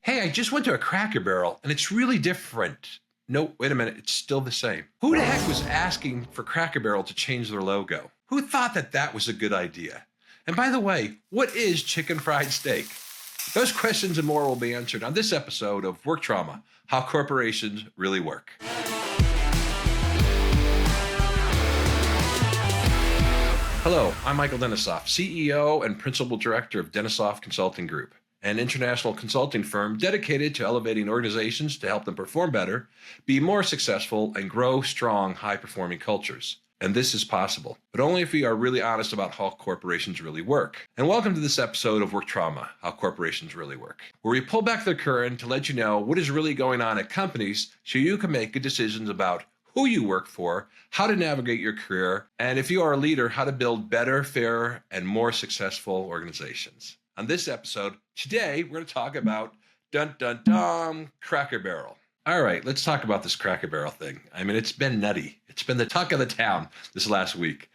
Hey, I just went to a Cracker Barrel and it's really different. No, wait a minute, it's still the same. Who the heck was asking for Cracker Barrel to change their logo? Who thought that that was a good idea? And by the way, what is chicken fried steak? Those questions and more will be answered on this episode of Work Trauma, How Corporations Really Work. Hello, I'm Michael Denisoff, CEO and Principal Director of Denisoff Consulting Group, an international consulting firm dedicated to elevating organizations to help them perform better, be more successful, and grow strong, high-performing cultures. And this is possible, but only if we are really honest about how corporations really work. And welcome to this episode of Work Trauma, How Corporations Really Work, where we pull back the curtain to let you know what is really going on at companies so you can make good decisions about who you work for, how to navigate your career, and if you are a leader, how to build better, fairer, and more successful organizations. On this episode, today, we're going to talk about Cracker Barrel. All right, let's talk about this Cracker Barrel thing. I mean, it's been nutty. It's been the talk of the town this last week.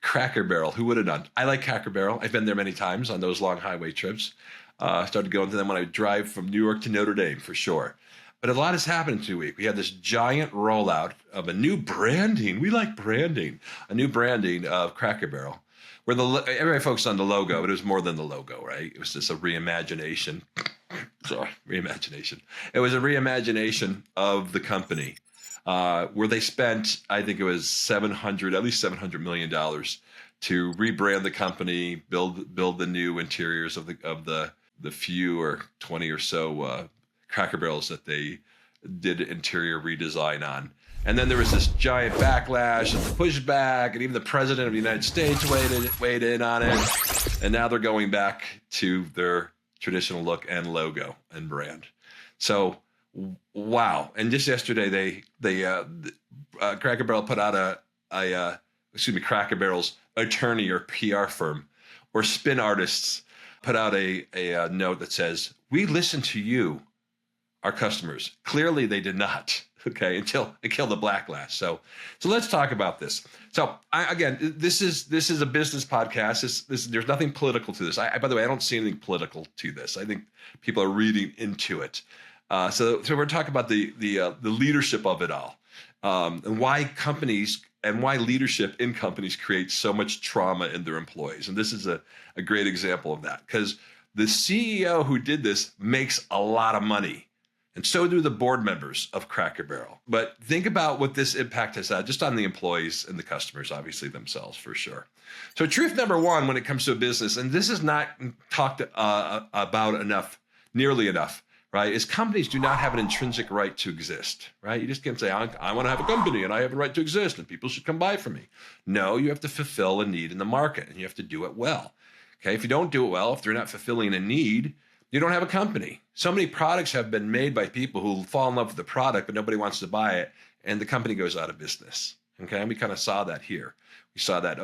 Cracker Barrel, who would have done? I like Cracker Barrel. I've been there many times on those long highway trips. I started going to them when I drive from New York to Notre Dame, for sure. But a lot has happened in 2 weeks. We had this giant rollout of a new branding. We like branding. A new branding of Cracker Barrel, where everybody focused on the logo, but it was more than the logo, right? It was just a reimagination. Reimagination. It was a reimagination of the company, where they spent, I think it was at least $700 million to rebrand the company, build the new interiors of the few or 20 or so Cracker Barrels that they did interior redesign on. And then there was this giant backlash and the pushback, and even the president of the United States weighed in on it. And now they're going back to their traditional look and logo and brand. So, wow. And just yesterday, Cracker Barrel put out Cracker Barrel's attorney or PR firm or spin artists put out a note that says, "We listen to you, our customers." Clearly they did not. Okay, until it killed the backlash. So let's talk about this. So this is a business podcast. There's nothing political to this. By the way, I don't see anything political to this. I think people are reading into it. So we're talking about the leadership of it all, and why companies and why leadership in companies creates so much trauma in their employees. And this is a great example of that, because the CEO who did this makes a lot of money. And so do the board members of Cracker Barrel. But think about what this impact has had just on the employees and the customers, obviously themselves, for sure. So truth number one when it comes to a business, and this is not talked about nearly enough, right, is companies do not have an intrinsic right to exist, right? You just can't say, I want to have a company and I have a right to exist and people should come buy from me. No, you have to fulfill a need in the market and you have to do it well. Okay, if you don't do it well, if they're not fulfilling a need, you don't have a company. So many products have been made by people who fall in love with the product, but nobody wants to buy it, and the company goes out of business. Okay, and we kind of saw that here. We saw that,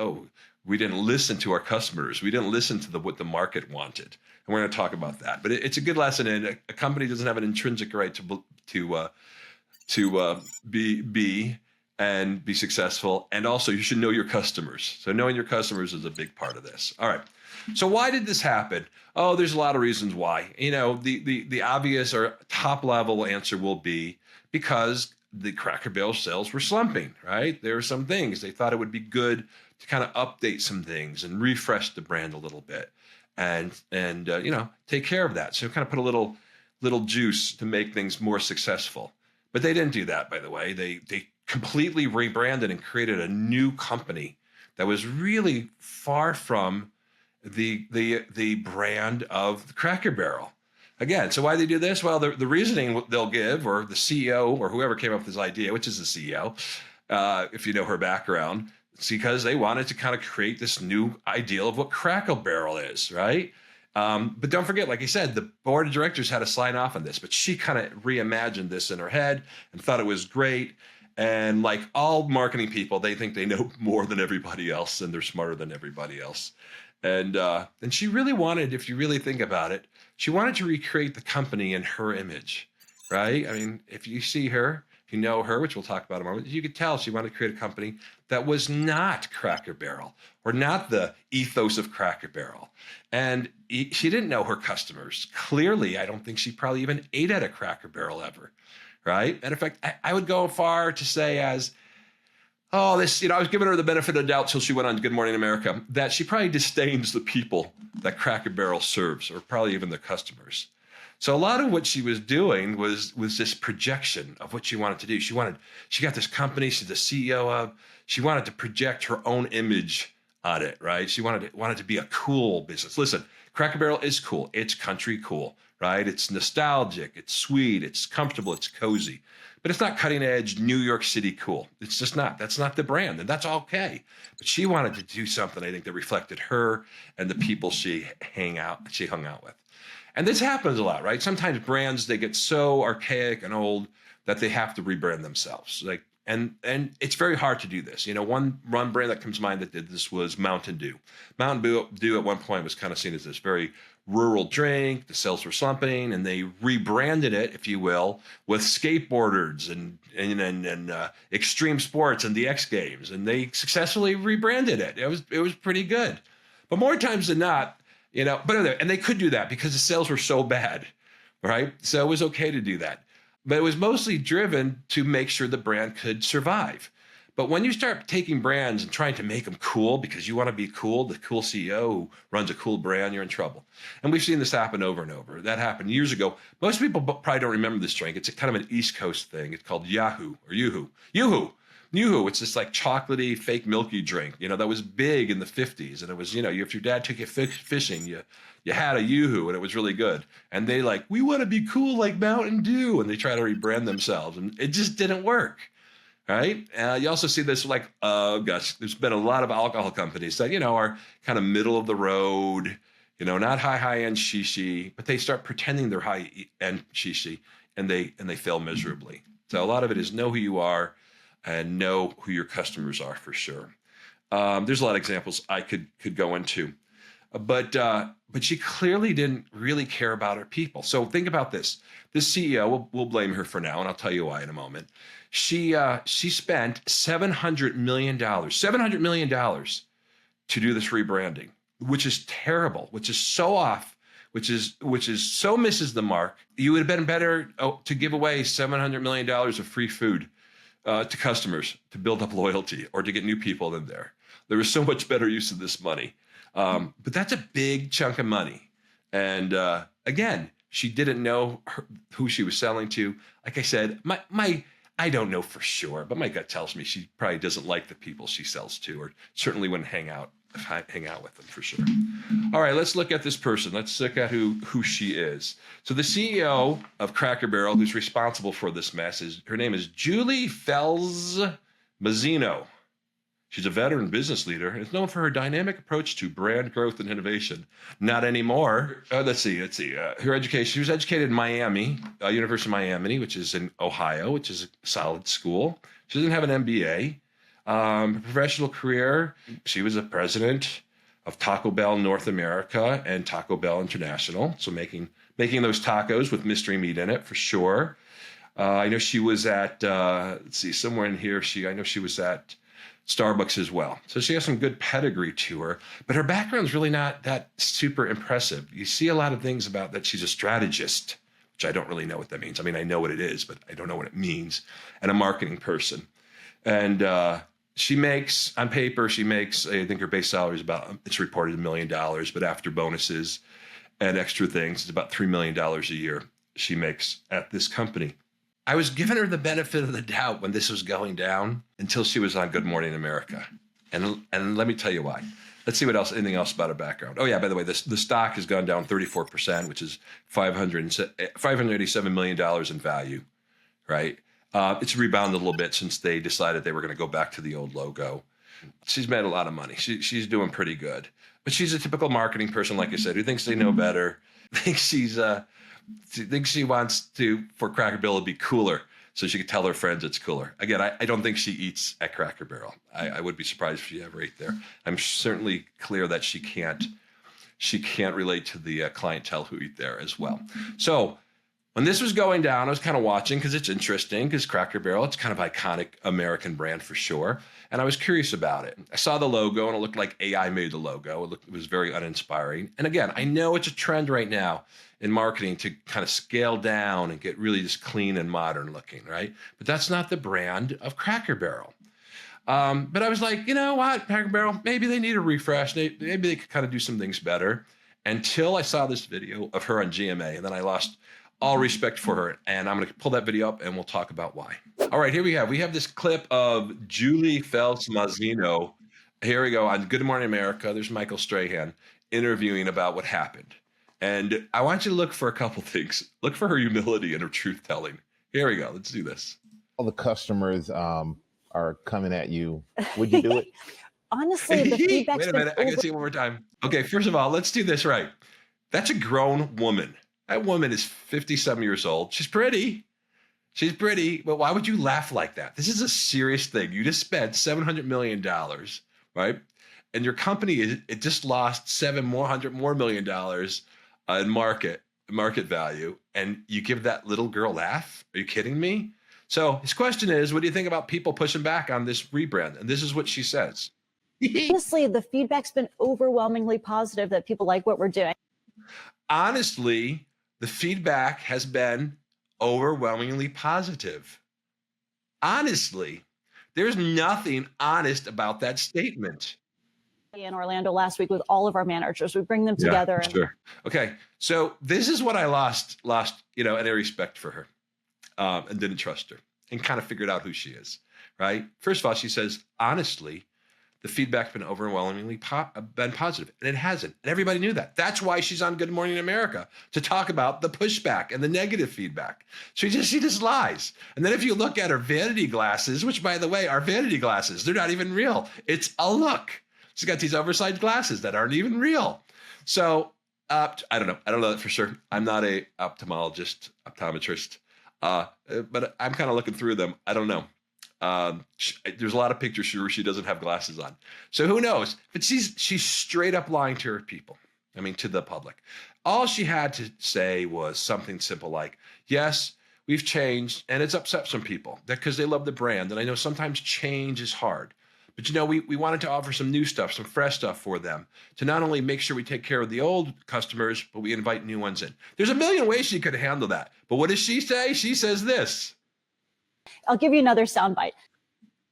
we didn't listen to our customers. We didn't listen to what the market wanted. And we're going to talk about that. But it's a good lesson, and a company doesn't have an intrinsic right to be and be successful. And also, you should know your customers. So knowing your customers is a big part of this. All right. So why did this happen? Oh, there's a lot of reasons why. You know, the obvious or top level answer will be because the Cracker Barrel sales were slumping, right? There were some things. They thought it would be good to kind of update some things and refresh the brand a little bit and take care of that. So kind of put a little juice to make things more successful. But they didn't do that, by the way. They completely rebranded and created a new company that was really far from the brand of the Cracker Barrel. Again, so why they do this? Well, the reasoning they'll give, or the CEO or whoever came up with this idea, which is the CEO, if you know her background, it's because they wanted to kind of create this new ideal of what Cracker Barrel is, right? But don't forget, like I said, the board of directors had to sign off on this, but she kind of reimagined this in her head and thought it was great. And like all marketing people, they think they know more than everybody else and they're smarter than everybody else. And she really wanted, if you really think about it, she wanted to recreate the company in her image, right? I mean, if you see her, if you know her, which we'll talk about in a moment, you could tell she wanted to create a company that was not Cracker Barrel or not the ethos of Cracker Barrel. And she didn't know her customers. Clearly, I don't think she probably even ate at a Cracker Barrel ever, right? And in fact, I would go far to say as, I was giving her the benefit of the doubt till she went on Good Morning America, that she probably disdains the people that Cracker Barrel serves, or probably even the customers. So a lot of what she was doing was this projection of what she wanted to do. She got this company she's the CEO of. She wanted to project her own image on it, right? She wanted to be a cool business. Listen, Cracker Barrel is cool. It's country cool, right? It's nostalgic. It's sweet. It's comfortable. It's cozy. But it's not cutting edge New York City cool. It's just not. That's not the brand, and that's okay. But she wanted to do something, I think, that reflected her and the people she hung out with. And this happens a lot, right? Sometimes brands, they get so archaic and old that they have to rebrand themselves. And it's very hard to do this. One brand that comes to mind that did this was Mountain Dew. Mountain Dew at one point was kind of seen as this very rural drink. The sales were slumping, and they rebranded it, if you will, with skateboarders and extreme sports and the X Games, and they successfully rebranded it. It was pretty good, but more times than not, and they could do that because the sales were so bad, right? So it was okay to do that, but it was mostly driven to make sure the brand could survive. But when you start taking brands and trying to make them cool because you want to be cool, the cool CEO who runs a cool brand, you're in trouble. And we've seen this happen over and over. That happened years ago. Most people probably don't remember this drink. It's kind of an East Coast thing. It's called Yoo-hoo or Yoo-hoo. Yoo-hoo. It's this like chocolatey, fake milky drink, that was big in the 50s. And it was, if your dad took you fishing, you had a Yoo-hoo, and it was really good. And they we want to be cool like Mountain Dew. And they try to rebrand themselves, and it just didn't work. Right. You also see this there's been a lot of alcohol companies that, are kind of middle of the road, not high-end shishi, but they start pretending they're high-end shishi, and they fail miserably. So a lot of it is know who you are and know who your customers are for sure. There's a lot of examples I could go into, but she clearly didn't really care about her people. So think about this. This CEO, we'll blame her for now, and I'll tell you why in a moment. She spent $700 million to do this rebranding, which is terrible, which is so off, which is so misses the mark. You would have been better to give away $700 million of free food to customers to build up loyalty or to get new people in there. There was so much better use of this money. But that's a big chunk of money. And again, she didn't know who she was selling to. Like I said, I don't know for sure, but my gut tells me she probably doesn't like the people she sells to, or certainly wouldn't hang out with them for sure. All right, let's look at this person. Let's look at who she is. So the CEO of Cracker Barrel, who's responsible for this mess, her name is Julie Felz-Mazzino. She's a veteran business leader and is known for her dynamic approach to brand growth and innovation. Not anymore. Let's see. Her education, she was educated in Miami, University of Miami, which is in Ohio, which is a solid school. She doesn't have an MBA. Professional career, she was a president of Taco Bell North America and Taco Bell International. So making those tacos with mystery meat in it for sure. I know she was at, somewhere in here, I know she was at Starbucks as well. So she has some good pedigree to her, but her background's really not that super impressive. You see a lot of things about that she's a strategist, which I don't really know what that means. I mean, I know what it is, but I don't know what it means, and a marketing person. And she makes, on paper, I think her base salary is it's reported $1 million, but after bonuses and extra things, it's about $3 million a year she makes at this company. I was giving her the benefit of the doubt when this was going down until she was on Good Morning America. And let me tell you why. Let's see anything else about her background. Oh yeah, by the way, the stock has gone down 34%, which is $587 million in value, right? It's rebounded a little bit since they decided they were going to go back to the old logo. She's made a lot of money. She's doing pretty good. But she's a typical marketing person, like I said, who thinks they know better, thinks she wants for Cracker Barrel to be cooler so she could tell her friends it's cooler. Again, I don't think she eats at Cracker Barrel. I would be surprised if she ever ate there. I'm certainly clear that she can't relate to the clientele who eat there as well. So When this was going down, I was kind of watching because it's interesting, because Cracker Barrel, it's kind of iconic American brand for sure. And I was curious about it. I saw the logo and it looked like AI made the logo. It was very uninspiring. And again, I know it's a trend right now in marketing to kind of scale down and get really just clean and modern looking, right? But that's not the brand of Cracker Barrel. But I was like, you know what, Cracker Barrel, maybe they need a refresh. Maybe they could kind of do some things better. Until I saw this video of her on GMA, and then I lost all respect for her. And I'm going to pull that video up and we'll talk about why. All right, here we have this clip of Julie Feltz-Mazzino. Here we go on Good Morning America. There's Michael Strahan interviewing about what happened. And I want you to look for a couple things. Look for her humility and her truth telling. Here we go. Let's do this. All the customers are coming at you. Would you do it? Honestly, the feedback's Wait a minute. I got to see it one more time. Okay, first of all, let's do this right. That's a grown woman. That woman is 57 years old. She's pretty. She's pretty, but why would you laugh like that? This is a serious thing. You just spent $700 million, right? And your company, it just lost $700 million in market value, and you give that little girl laugh? Are you kidding me? So his question is, what do you think about people pushing back on this rebrand? And this is what she says. Honestly, the feedback's been overwhelmingly positive that people like what we're doing. Honestly, the feedback has been overwhelmingly positive. Honestly, there's nothing honest about that statement. In Orlando last week with all of our managers, we bring them together. Sure. Okay, so this is what I lost, any respect for her, and didn't trust her, and kind of figured out who she is. Right. First of all, she says, honestly, the feedback's been overwhelmingly been positive, and it hasn't. And everybody knew that. That's why she's on Good Morning America, to talk about the pushback and the negative feedback. She just lies. And then if you look at her vanity glasses, which by the way are vanity glasses, they're not even real. It's a look. She's got these oversized glasses that aren't even real. So I don't know. I don't know that for sure. I'm not a optometrist, but I'm kind of looking through them. I don't know. There's a lot of pictures where she doesn't have glasses on. So who knows? But she's straight up lying to her people. I mean, to the public. All she had to say was something simple like, yes, we've changed, and it's upset some people because they love the brand. And I know sometimes change is hard. But, we wanted to offer some new stuff, some fresh stuff for them to not only make sure we take care of the old customers, but we invite new ones in. There's a million ways she could handle that. But what does she say? She says this. I'll give you another soundbite.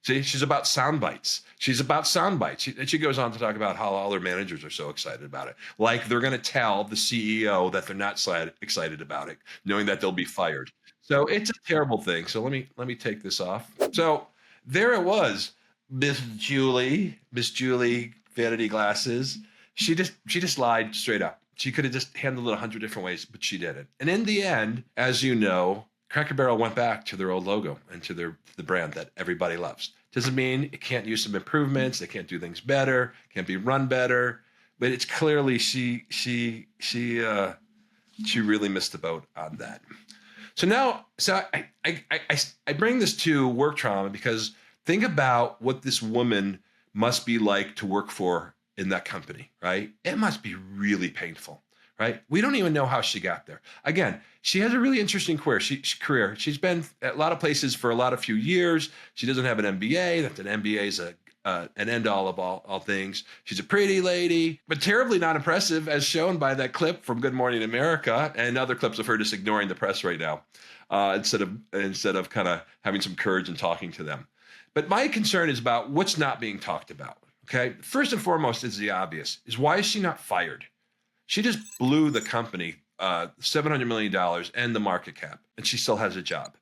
See, she's about sound bites. And she goes on to talk about how all her managers are so excited about it. Like they're going to tell the CEO that they're not excited about it, knowing that they'll be fired. So it's a terrible thing. So let me take this off. So there it was, Miss Julie, vanity glasses. She just lied straight up. She could have just handled it 100 different ways, but she didn't. And in the end, as you know, Cracker Barrel went back to their old logo and to the brand that everybody loves. Doesn't mean it can't use some improvements. They can't do things better. Can't be run better. But it's clearly she really missed the boat on that. So I bring this to work trauma because think about what this woman must be like to work for in that company, right? It must be really painful. Right? We don't even know how she got there. Again, she has a really interesting career. She's been at a lot of places for a few years. She doesn't have an MBA. That an MBA is an end all of all things. She's a pretty lady, but terribly not impressive, as shown by that clip from Good Morning America and other clips of her just ignoring the press right now, instead of kind of having some courage and talking to them. But my concern is about what's not being talked about. Okay, first and foremost is the obvious: is why is she not fired? She just blew the company $700 million and the market cap, and she still has a job.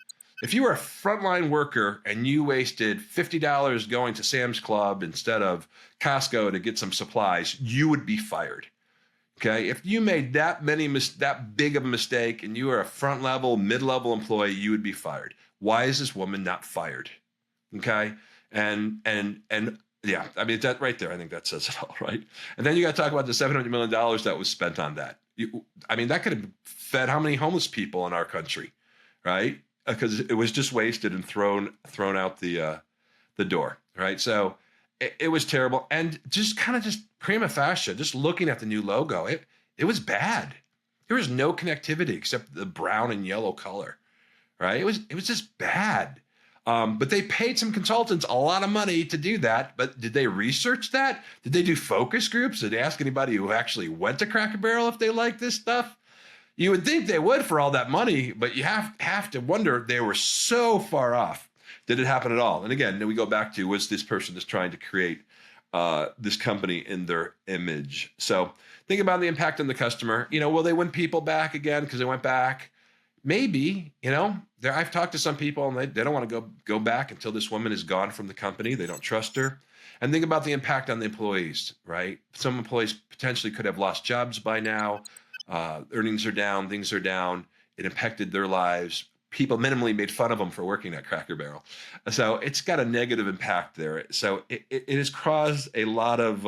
If you were a frontline worker and you wasted $50 going to Sam's Club instead of Costco to get some supplies, you would be fired. Okay, if you made that big of a mistake and you were a mid-level employee, you would be fired. Why is this woman not fired? Okay, and yeah, I mean, that right there, I think that says it all, right? And then you got to talk about the $700 million that was spent on that. That could have fed how many homeless people in our country, right? Because it was just wasted and thrown out the door, right? So it was terrible. And just prima facie, just looking at the new logo, it was bad. There was no connectivity except the brown and yellow color, right? It was just bad. But they paid some consultants a lot of money to do that. But did they research that? Did they do focus groups? Did they ask anybody who actually went to Cracker Barrel if they liked this stuff? You would think they would for all that money, but you have to wonder, they were so far off. Did it happen at all? And again, then we go back to, was this person just trying to create this company in their image? So think about the impact on the customer. Will they win people back again because they went back? Maybe. I've talked to some people and they don't want to go back until this woman is gone from the company. They don't trust her. And think about the impact on the employees, right? Some employees potentially could have lost jobs by now. Earnings are down, things are down. It impacted their lives. People minimally made fun of them for working at Cracker Barrel. So it's got a negative impact there. So it has caused a lot of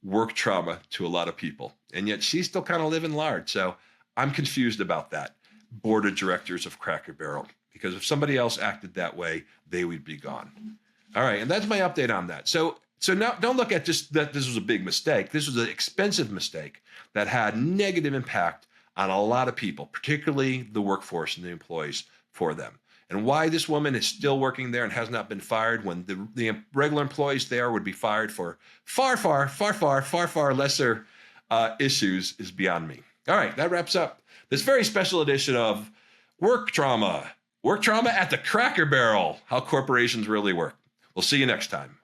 work trauma to a lot of people. And yet she's still kind of living large. So I'm confused about that. Board of directors of Cracker Barrel, because if somebody else acted that way, they would be gone. All right. And that's my update on that. So now don't look at just that this was a big mistake. This was an expensive mistake that had negative impact on a lot of people, particularly the workforce and the employees for them. And why this woman is still working there and has not been fired when the regular employees there would be fired for far lesser issues is beyond me. All right, that wraps up this very special edition of Work Trauma. Work Trauma at the Cracker Barrel, how corporations really work. We'll see you next time.